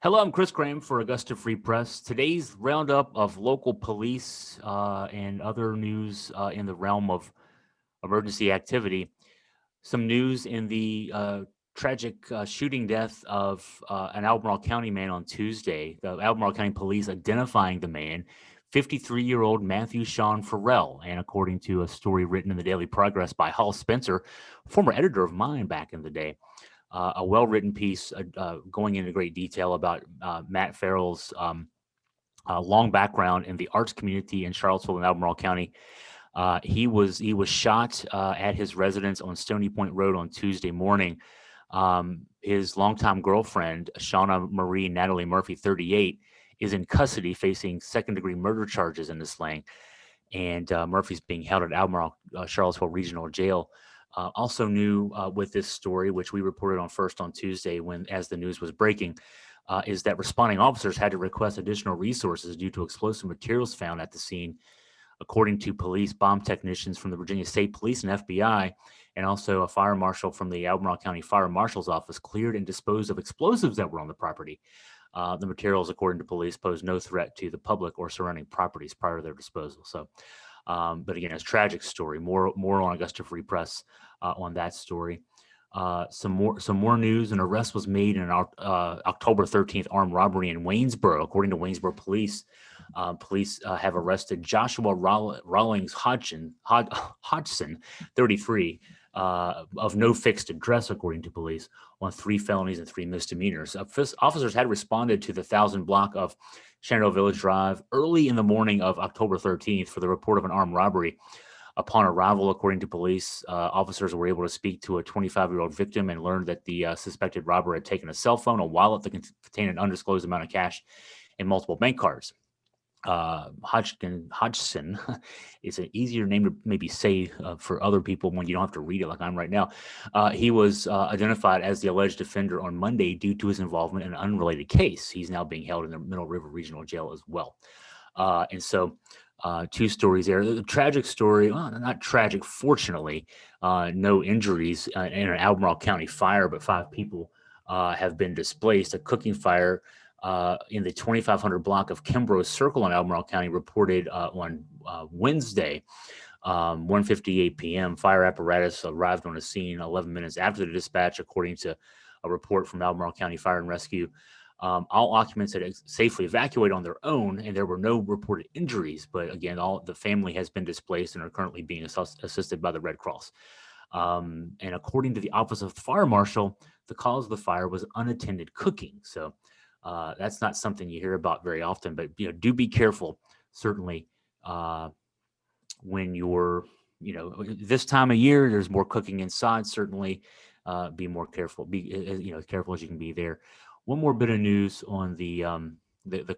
Hello, I'm Chris Graham for Augusta Free Press. Today's roundup of local police and other news in the realm of emergency activity. Some news in the tragic shooting death of an Albemarle County man on Tuesday. The Albemarle County Police identifying the man, 53-year-old Matthew Sean Farrell. And according to a story written in the Daily Progress by Hal Spencer, former editor of mine back in the day, a well-written piece going into great detail about Matt Farrell's long background in the arts community in Charlottesville and Albemarle County. He was shot at his residence on Stony Point Road on Tuesday morning. His longtime girlfriend, Shauna Marie Natalie Murphy, 38, is in custody facing second-degree murder charges in the slaying, and Murphy's being held at Albemarle Charlottesville Regional Jail. Also new with this story, which we reported on first on Tuesday as the news was breaking, is that responding officers had to request additional resources due to explosive materials found at the scene. According to police, bomb technicians from the Virginia State Police and FBI, and also a fire marshal from the Albemarle County Fire Marshal's Office, cleared and disposed of explosives that were on the property. The materials, according to police, posed no threat to the public or surrounding properties prior to their disposal. But again, it's a tragic story. More on Augusta Free Press on that story. Some more news. An arrest was made in an October 13th armed robbery in Waynesboro. According to Waynesboro police, police have arrested Joshua Rawlings Hodgson, 33, of no fixed address, according to police, on 3 felonies and 3 misdemeanors. Officers had responded to the 1000 block of Shenandoah Village Drive early in the morning of October 13th for the report of an armed robbery. Upon arrival, according to police, officers were able to speak to a 25-year-old victim and learned that the suspected robber had taken a cell phone, a wallet that contained an undisclosed amount of cash, and multiple bank cards. Hodgson is an easier name to maybe say for other people when you don't have to read it like I'm right now. He was identified as the alleged offender on Monday due to his involvement in an unrelated case. He's now being held in the Middle River Regional Jail as well. Two stories there. The tragic story, well, not tragic, fortunately, no injuries in an Albemarle County fire, but 5 people have been displaced. A cooking fire in the 2500 block of Kimbrough Circle in Albemarle County reported on Wednesday, 1:58 p.m. Fire apparatus arrived on the scene 11 minutes after the dispatch, according to a report from Albemarle County Fire and Rescue. All occupants had safely evacuated on their own, and there were no reported injuries. But again, all the family has been displaced and are currently being assisted by the Red Cross. And according to the Office of the Fire Marshal, the cause of the fire was unattended cooking. So that's not something you hear about very often. But do be careful. Certainly, when you're this time of year, there's more cooking inside. Certainly, be more careful. Be as careful as you can be there. One more bit of news on the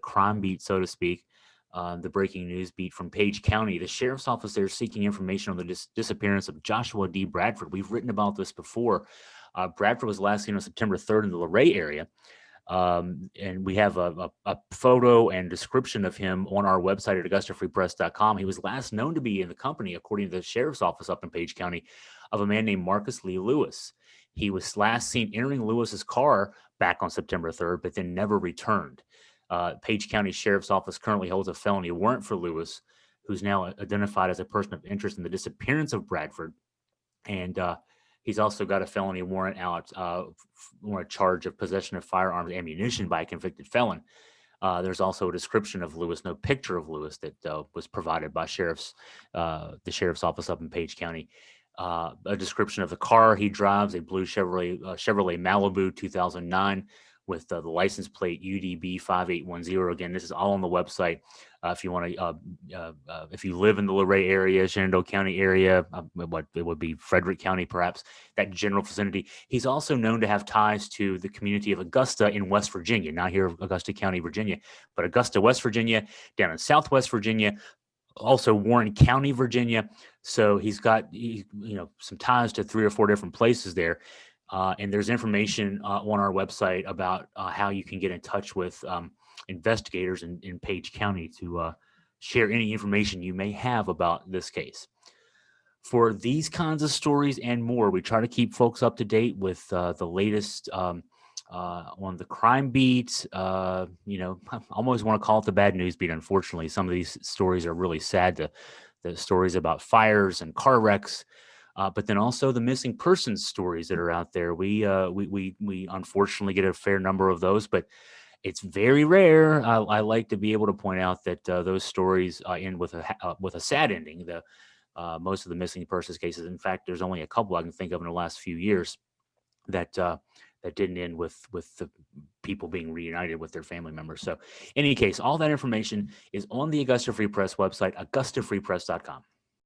crime beat, so to speak, the breaking news beat from Page County. The sheriff's office there is seeking information on the disappearance of Joshua D. Bradford. We've written about this before. Bradford was last seen on September 3rd in the Luray area. And we have a photo and description of him on our website at AugustaFreePress.com. He was last known to be in the company, according to the sheriff's office up in Page County, of a man named Marcus Lee Lewis. He was last seen entering Lewis's car back on September 3rd, but then never returned. Page County Sheriff's Office currently holds a felony warrant for Lewis, who's now identified as a person of interest in the disappearance of Bradford. And he's also got a felony warrant out for a charge of possession of firearms ammunition by a convicted felon. There's also a description of Lewis, no picture of Lewis, that was provided by the sheriff's office up in Page County. A description of the car he drives, a blue Chevrolet Malibu 2009 with the license plate UDB 5810. Again, this is all on the website. If you want to, if you live in the Luray area, Shenandoah County area, it would be Frederick County, perhaps, that general vicinity. He's also known to have ties to the community of Augusta in West Virginia, not here, Augusta County, Virginia, but Augusta, West Virginia, down in Southwest Virginia, also Warren County, Virginia. So he's got some ties to 3 or 4 different places there. And there's information on our website about how you can get in touch with investigators in Page County to share any information you may have about this case. For these kinds of stories and more, we try to keep folks up to date with the latest On the crime beat, I almost want to call it the bad news beat. Unfortunately, some of these stories are really sad. The stories about fires and car wrecks, but then also the missing persons stories that are out there. We unfortunately get a fair number of those, but it's very rare. I like to be able to point out that those stories end with a sad ending. The Most of the missing persons cases, in fact, there's only a couple I can think of in the last few years that that didn't end with the people being reunited with their family members. So, in any case, all that information is on the Augusta Free Press website, augustafreepress.com.